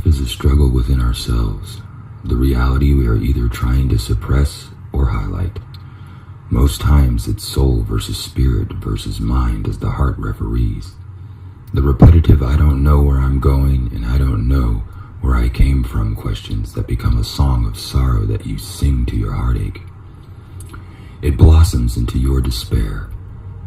Life is a struggle within ourselves, the reality we are either trying to suppress or highlight. Most times it's soul versus spirit versus mind as the heart referees. The repetitive I don't know where I'm going and I don't know where I came from questions that become a song of sorrow that you sing to your heartache. It blossoms into your despair,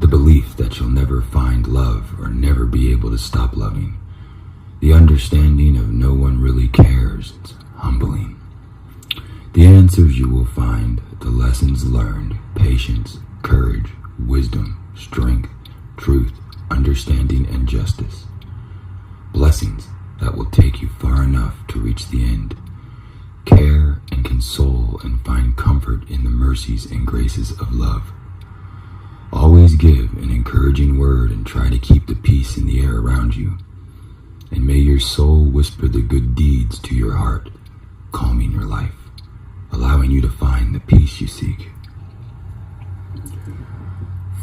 the belief that you'll never find love or never be able to stop loving. The understanding of no one really cares, it's humbling. The answers you will find, the lessons learned, patience, courage, wisdom, strength, truth, understanding, and justice. Blessings that will take you far enough to reach the end. Care and console and find comfort in the mercies and graces of love. Always give an encouraging word and try to keep the peace in the air around you. And may your soul whisper the good deeds to your heart, calming your life, allowing you to find the peace you seek.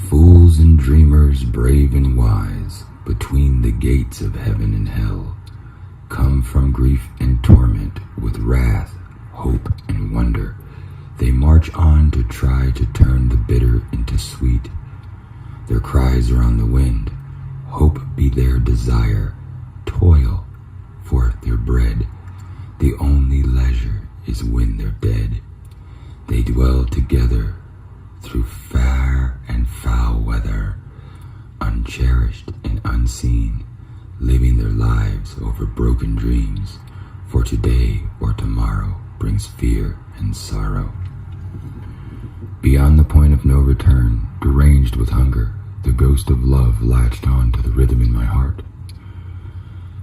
Fools and dreamers, brave and wise, between the gates of heaven and hell, come from grief and torment with wrath, hope, and wonder. They march on to try to turn the bitter into sweet. Their cries are on the wind. Hope be their desire. Toil for their bread. The only leisure is when they're dead. They dwell together through fair and foul weather, uncherished and unseen, living their lives over broken dreams, for today or tomorrow brings fear and sorrow. Beyond the point of no return, deranged with hunger, the ghost of love latched on to the rhythm in my heart.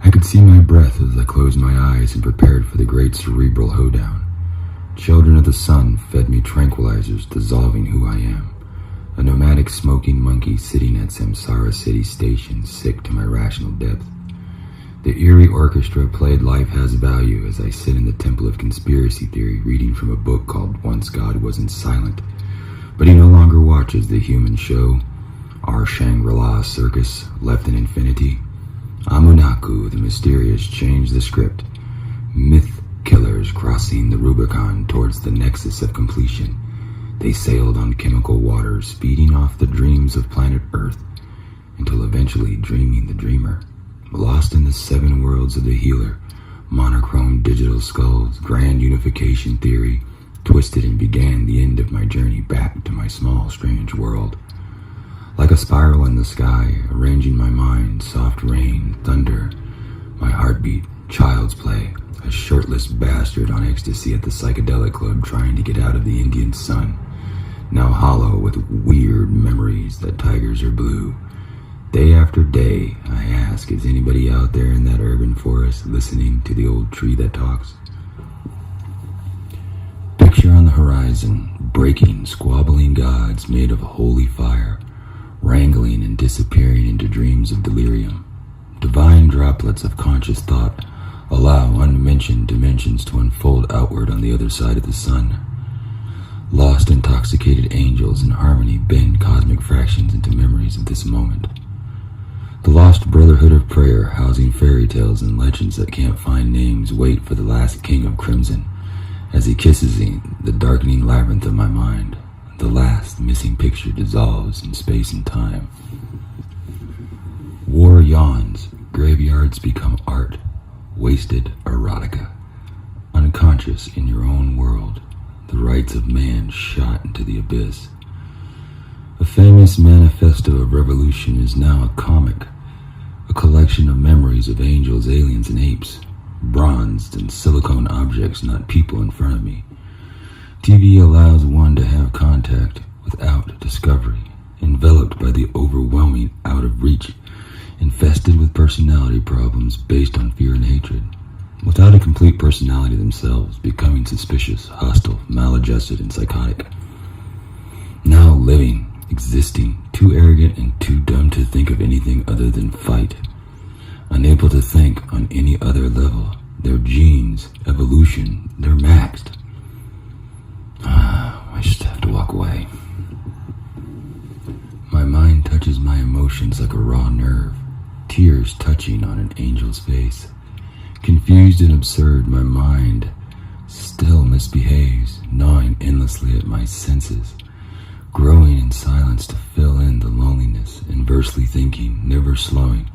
I could see my breath as I closed my eyes and prepared for the great cerebral hoedown. Children of the sun fed me tranquilizers, dissolving who I am. A nomadic smoking monkey sitting at Samsara City Station, sick to my rational depth. The eerie orchestra played Life Has Value as I sit in the temple of conspiracy theory reading from a book called Once God Wasn't Silent, but he no longer watches the human show. Our Shangri-La circus left in infinity. Amunaku, the mysterious, changed the script. Myth killers crossing the Rubicon towards the nexus of completion. They sailed on chemical waters, feeding off the dreams of planet Earth, until eventually dreaming the dreamer. Lost in the seven worlds of the healer, monochrome digital skulls, grand unification theory, twisted and began the end of my journey back to my small, strange world. Like a spiral in the sky, arranging my mind, soft rain, thunder, my heartbeat, child's play, a shirtless bastard on ecstasy at the psychedelic club trying to get out of the Indian sun, now hollow with weird memories that tigers are blue. Day after day, I ask, is anybody out there in that urban forest listening to the old tree that talks? Picture on the horizon, breaking, squabbling gods made of holy fire, wrangling and disappearing into dreams of delirium. Divine droplets of conscious thought allow unmentioned dimensions to unfold outward on the other side of the sun. Lost, intoxicated angels in harmony bend cosmic fractions into memories of this moment. The lost brotherhood of prayer, housing fairy tales and legends that can't find names, wait for the last king of crimson as he kisses in the darkening labyrinth of my mind. The last missing picture dissolves in space and time. War yawns, graveyards become art, wasted erotica. Unconscious in your own world, the rights of man shot into the abyss. A famous manifesto of revolution is now a comic, a collection of memories of angels, aliens, and apes, bronzed and silicone objects, not people in front of me. TV allows one to have contact without discovery, enveloped by the overwhelming out of reach, infested with personality problems based on fear and hatred, without a complete personality themselves, becoming suspicious, hostile, maladjusted, and psychotic. Now living, existing, too arrogant and too dumb to think of anything other than fight, unable to think on any other level. Their genes, evolution, they're maxed. I just have to walk away. My mind touches my emotions like a raw nerve, tears touching on an angel's face, Confused and absurd, my mind still misbehaves, gnawing endlessly at my senses, growing in silence to fill in the loneliness, inversely thinking, never slowing.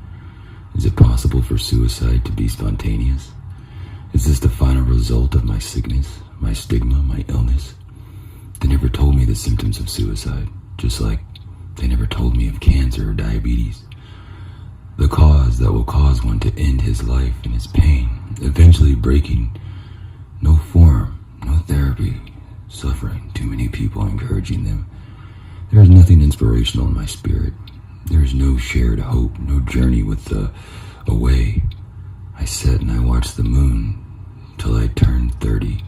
Is it possible for suicide to be spontaneous? Is this the final result of my sickness, my stigma, my illness? They never told me the symptoms of suicide, just like they never told me of cancer or diabetes. The cause that will cause one to end his life in his pain, eventually breaking. No form, no therapy, suffering, too many people encouraging them. There is nothing inspirational in my spirit. There is no shared hope, no journey with the away. I sat and I watched the moon till I turned 30.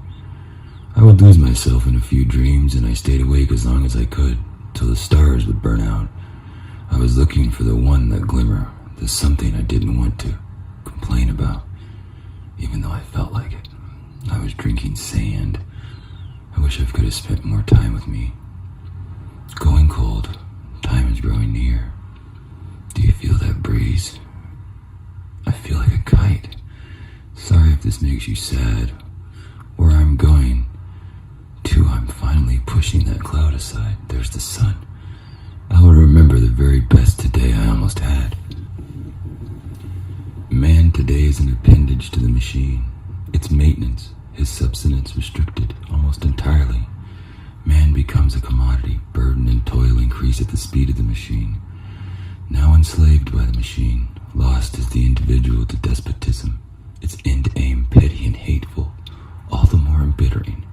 I would lose myself in a few dreams, and I stayed awake as long as I could, till the stars would burn out. I was looking for the one, that glimmer, the something I didn't want to complain about, even though I felt like it. I was drinking sand. I wish I could have spent more time with me. Going cold, time is growing near. Do you feel that breeze? I feel like a kite. Sorry if this makes you sad. Where I'm going to, I'm finally pushing that cloud aside. There's the sun. I will remember the very best today I almost had. Man today is an appendage to the machine. Its maintenance, his subsistence restricted almost entirely. Man becomes a commodity, burden and toil increase at the speed of the machine. Now enslaved by the machine, lost is the individual to despotism, its end aim petty and hateful, all the more embittering.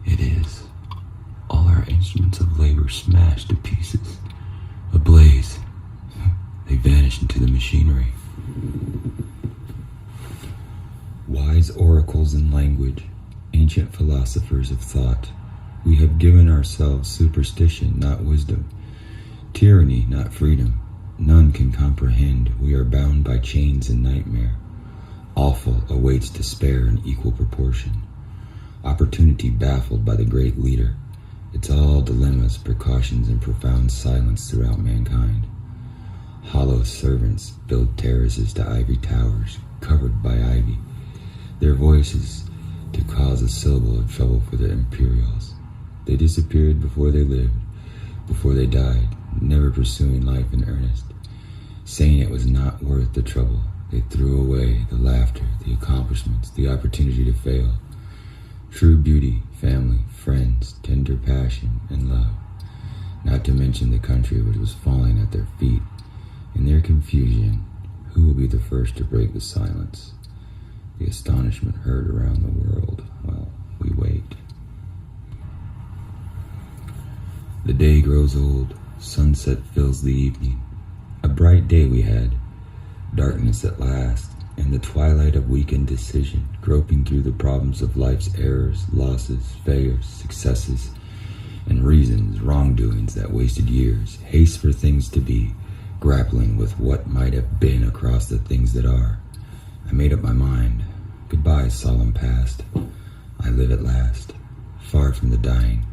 It is all our instruments of labor smashed to pieces, ablaze. They vanish into the machinery. Wise oracles in language, ancient philosophers of thought, we have given ourselves superstition, not wisdom, tyranny, not freedom. None can comprehend. We are bound by chains and nightmare. Awful awaits despair in equal proportion. Opportunity baffled by the great leader. It's all dilemmas, precautions, and profound silence throughout mankind. Hollow servants build terraces to ivory towers, covered by ivy. Their voices to cause a syllable of trouble for the imperials. They disappeared before they lived, before they died, never pursuing life in earnest, saying it was not worth the trouble. They threw away the laughter, the accomplishments, the opportunity to fail. True beauty, family, friends, tender passion, and love. Not to mention the country which was falling at their feet. In their confusion, who will be the first to break the silence? The astonishment heard around the world. Well, we wait. The day grows old. Sunset fills the evening. A bright day we had. Darkness at last, and the twilight of weak indecision, groping through the problems of life's errors, losses, failures, successes, and reasons, wrongdoings that wasted years, haste for things to be, grappling with what might have been across the things that are. I made up my mind. Goodbye, solemn past. I live at last, far from the dying,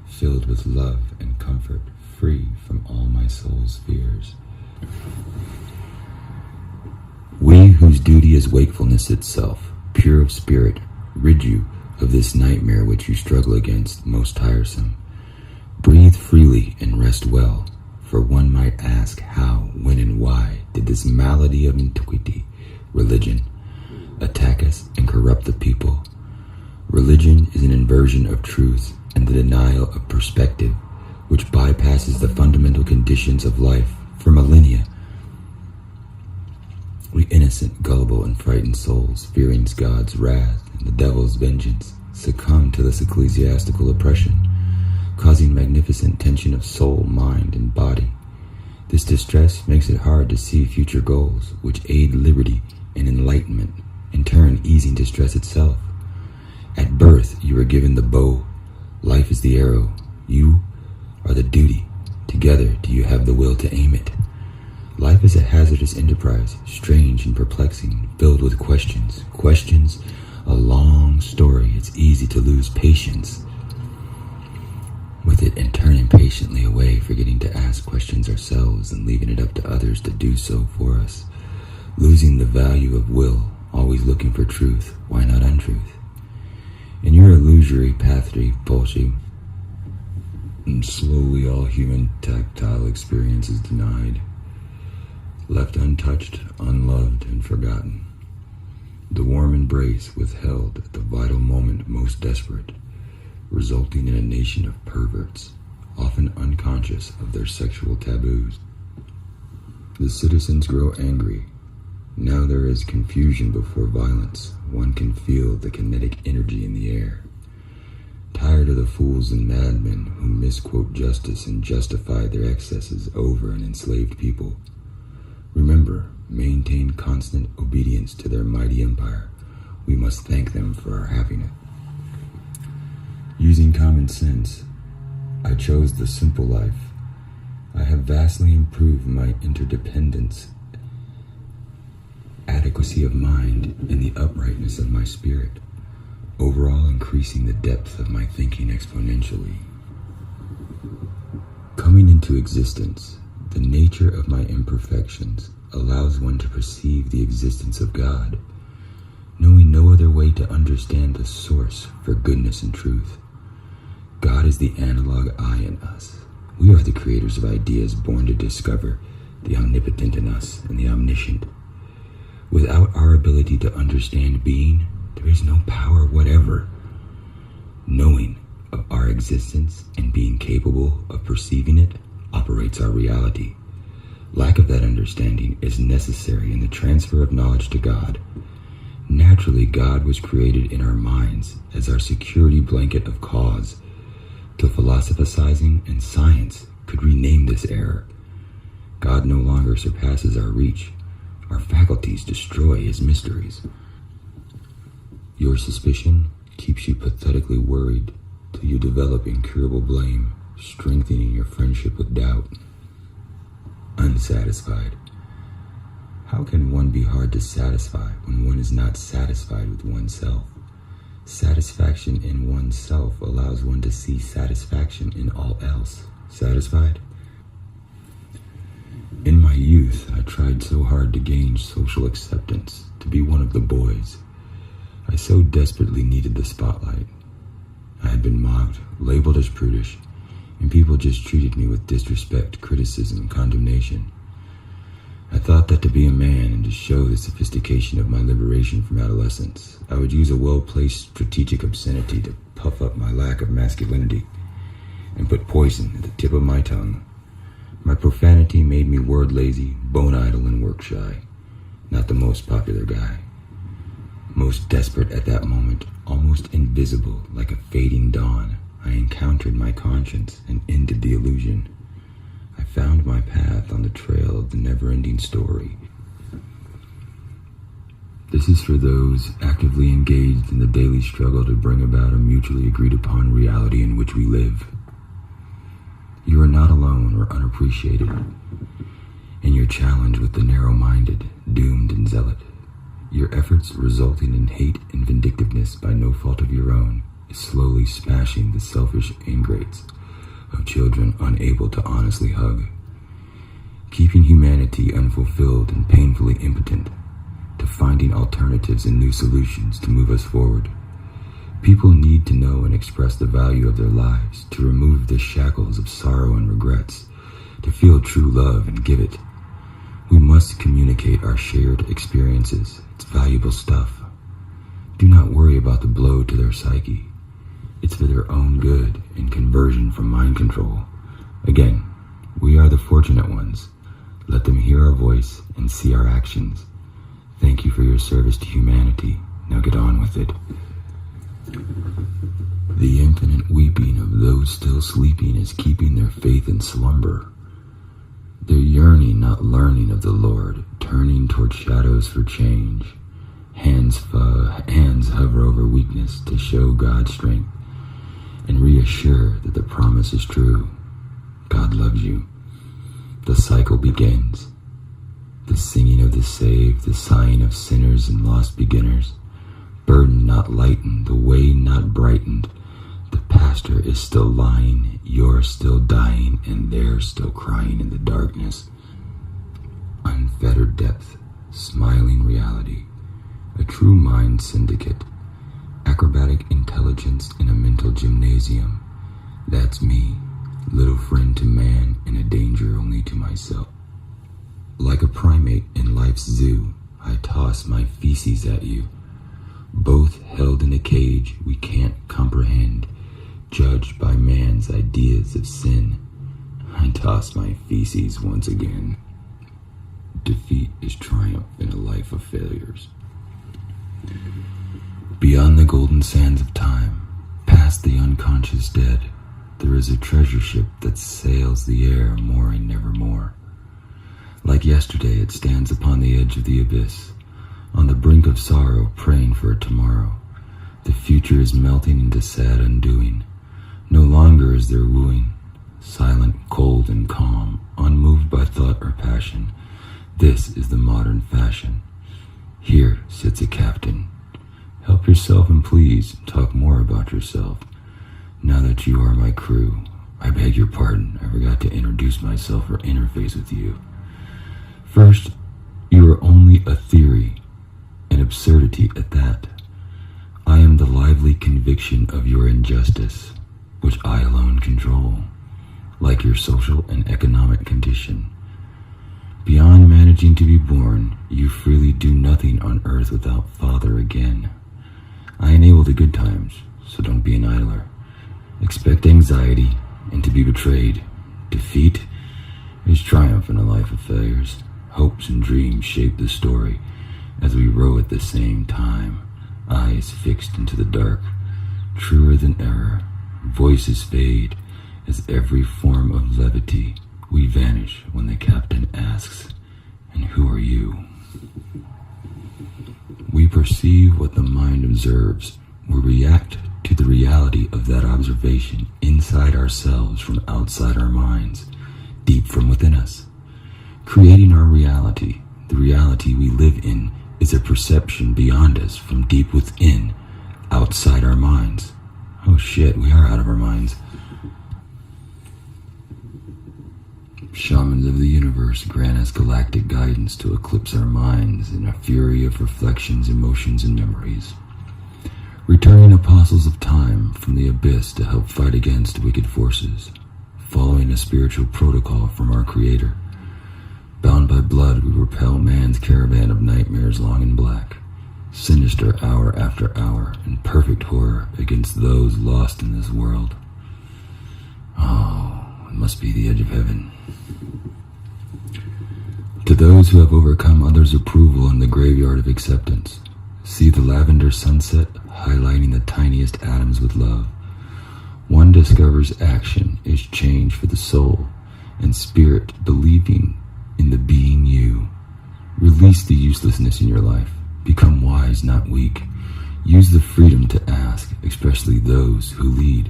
filled with love and comfort, free from all my soul's fears. We whose duty is wakefulness itself, pure of spirit, rid you of this nightmare which you struggle against, most tiresome. Breathe freely and rest well, for one might ask how, when, and why did this malady of antiquity, religion, attack us and corrupt the people. Religion is an inversion of truth and the denial of perspective, which bypasses the fundamental conditions of life for millennia. We innocent, gullible, and frightened souls, fearing God's wrath and the devil's vengeance, succumb to this ecclesiastical oppression, causing magnificent tension of soul, mind, and body. This distress makes it hard to see future goals, which aid liberty and enlightenment, in turn easing distress itself. At birth, you are given the bow. Life is the arrow. You are the duty. Together, do you have the will to aim it? Life is a hazardous enterprise, strange and perplexing, filled with questions. Questions, a long story. It's easy to lose patience with it and turn impatiently away, forgetting to ask questions ourselves and leaving it up to others to do so for us. Losing the value of will, always looking for truth, why not untruth? In your illusory pathy pulsing, and slowly all human tactile experience is denied, left untouched, unloved, and forgotten. The warm embrace withheld at the vital moment most desperate, resulting in a nation of perverts, often unconscious of their sexual taboos. The citizens grow angry. Now there is confusion before violence. One can feel the kinetic energy in the air. Tired of the fools and madmen who misquote justice and justify their excesses over an enslaved people. Remember, maintain constant obedience to their mighty empire. We must thank them for our happiness. Using common sense, I chose the simple life. I have vastly improved my interdependence, adequacy of mind, and the uprightness of my spirit, overall increasing the depth of my thinking exponentially. Coming into existence, the nature of my imperfections allows one to perceive the existence of God, knowing no other way to understand the source for goodness and truth. God is the analog I in us. We are the creators of ideas born to discover the omnipotent in us and the omniscient. Without our ability to understand being, there is no power whatever. Knowing of our existence and being capable of perceiving it operates our reality. Lack of that understanding is necessary in the transfer of knowledge to God. Naturally, God was created in our minds as our security blanket of cause, till philosophizing and science could rename this error. God no longer surpasses our reach. Our faculties destroy his mysteries. Your suspicion keeps you pathetically worried till you develop incurable blame, strengthening your friendship with doubt. Unsatisfied. How can one be hard to satisfy when one is not satisfied with oneself? Satisfaction in oneself allows one to see satisfaction in all else. Satisfied? In my youth, I tried so hard to gain social acceptance, to be one of the boys. I so desperately needed the spotlight. I had been mocked, labeled as prudish, and people just treated me with disrespect, criticism, and condemnation. I thought that to be a man and to show the sophistication of my liberation from adolescence, I would use a well-placed strategic obscenity to puff up my lack of masculinity and put poison at the tip of my tongue. My profanity made me word-lazy, bone-idle, and work-shy. Not the most popular guy. Most desperate at that moment, almost invisible like a fading dawn, I encountered my conscience and ended the illusion. I found my path on the trail of the never-ending story. This is for those actively engaged in the daily struggle to bring about a mutually agreed-upon reality in which we live. You are not alone or unappreciated in your challenge with the narrow-minded, doomed, and zealot. Your efforts resulting in hate and vindictiveness by no fault of your own is slowly smashing the selfish ingrates of children unable to honestly hug, keeping humanity unfulfilled and painfully impotent to finding alternatives and new solutions to move us forward. People need to know and express the value of their lives, to remove the shackles of sorrow and regrets, to feel true love and give it. We must communicate our shared experiences. It's valuable stuff. Do not worry about the blow to their psyche. It's for their own good and conversion from mind control. Again, we are the fortunate ones. Let them hear our voice and see our actions. Thank you for your service to humanity. Now get on with it. The infinite weeping of those still sleeping is keeping their faith in slumber. Their yearning, not learning of the Lord, turning toward shadows for change. Hands hover over weakness to show God's strength and reassure that the promise is true. God loves you. The cycle begins. The singing of the saved, the sighing of sinners and lost beginners. Burden not lightened, the way not brightened. The pastor is still lying, you're still dying, and they're still crying in the darkness. Unfettered depth, smiling reality, a true mind syndicate, acrobatic intelligence in a mental gymnasium. That's me, little friend to man and a danger only to myself. Like a primate in life's zoo, I toss my feces at you, both held in a cage we can't comprehend, judged by man's ideas of sin. I toss my feces once again. Defeat is triumph in a life of failures. Beyond the golden sands of time, past the unconscious dead, there is a treasure ship that sails the air, mooring nevermore. Like yesterday, it stands upon the edge of the abyss, on the brink of sorrow, praying for a tomorrow. The future is melting into sad undoing. No longer is there wooing, silent, cold, and calm, unmoved by thought or passion. This is the modern fashion. Here sits a captain. Help yourself and please talk more about yourself. Now that you are my crew, I beg your pardon, I forgot to introduce myself or interface with you. First, you are only a theory, an absurdity at that. I am the lively conviction of your injustice, which I alone control, like your social and economic condition. Beyond managing to be born, you freely do nothing on earth without Father again. I enable the good times, so don't be an idler. Expect anxiety and to be betrayed. Defeat is triumph in a life of failures. Hopes and dreams shape the story as we row at the same time, eyes fixed into the dark, truer than error. Voices fade as every form of levity. We vanish when the captain asks, "And who are you?" We perceive what the mind observes. We react to the reality of that observation inside ourselves from outside our minds, deep from within us. Creating our reality, the reality we live in, is a perception beyond us from deep within, outside our minds. Oh shit, we are out of our minds. Shamans of the universe grant us galactic guidance to eclipse our minds in a fury of reflections, emotions, and memories. Returning apostles of time from the abyss to help fight against wicked forces, following a spiritual protocol from our Creator. Bound by blood, we repel man's caravan of nightmares long and black, sinister hour after hour, in perfect horror against those lost in this world. Oh, it must be the edge of heaven. To those who have overcome others' approval in the graveyard of acceptance, see the lavender sunset highlighting the tiniest atoms with love. One discovers action is change for the soul and spirit, believing in the being you. Release the uselessness in your life. Become wise, not weak. Use the freedom to ask, especially those who lead.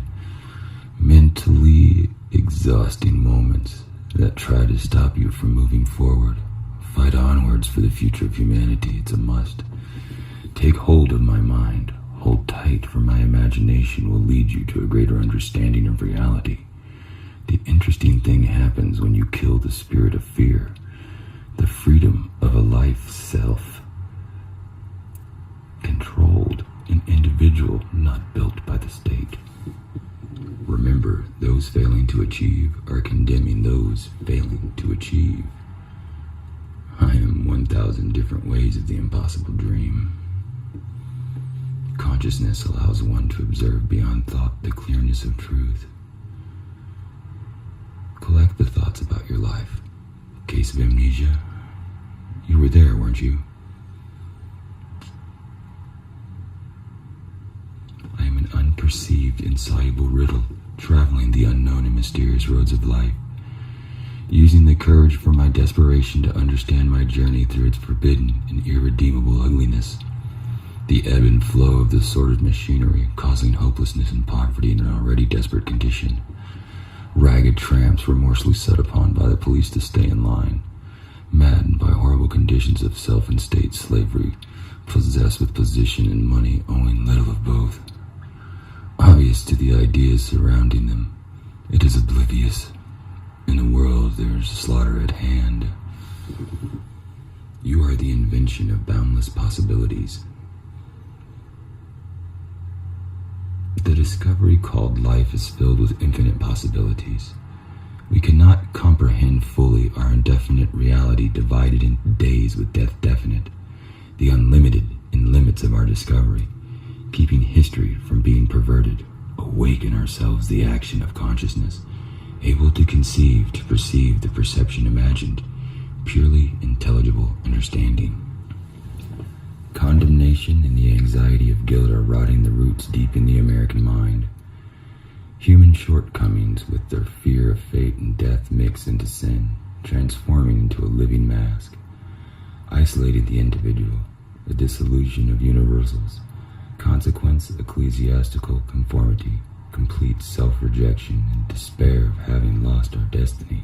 Mentally exhausting moments that try to stop you from moving forward. Fight onwards for the future of humanity. It's a must. Take hold of my mind. Hold tight, for my imagination will lead you to a greater understanding of reality. The interesting thing happens when you kill the spirit of fear, the freedom of a life self, controlled, an individual not built by the state. Remember, those failing to achieve are condemning those failing to achieve. I am 1,000 different ways of the impossible dream. Consciousness allows one to observe beyond thought the clearness of truth. Collect the thoughts about your life. Case of amnesia. You were there, weren't you? I am an unperceived, insoluble riddle, traveling the unknown and mysterious roads of life, using the courage from my desperation to understand my journey through its forbidden and irredeemable ugliness. The ebb and flow of this sordid machinery, causing hopelessness and poverty in an already desperate condition. Ragged tramps remorselessly set upon by the police to stay in line, maddened by horrible conditions of self and state slavery, possessed with position and money, owing little of both. Obvious to the ideas surrounding them, it is oblivious. In the world there is slaughter at hand. You are the invention of boundless possibilities. discovery called life is filled with infinite possibilities. We cannot comprehend fully our indefinite reality divided into days with death definite, the unlimited in limits of our discovery, keeping history from being perverted, awaken ourselves the action of consciousness, able to conceive, to perceive the perception imagined, purely intelligible understanding. Condemnation and the anxiety of guilt are rotting the roots deep in the American mind. Human shortcomings with their fear of fate and death mix into sin, transforming into a living mask, isolating the individual, the dissolution of universals, consequence ecclesiastical conformity, complete self-rejection and despair of having lost our destiny.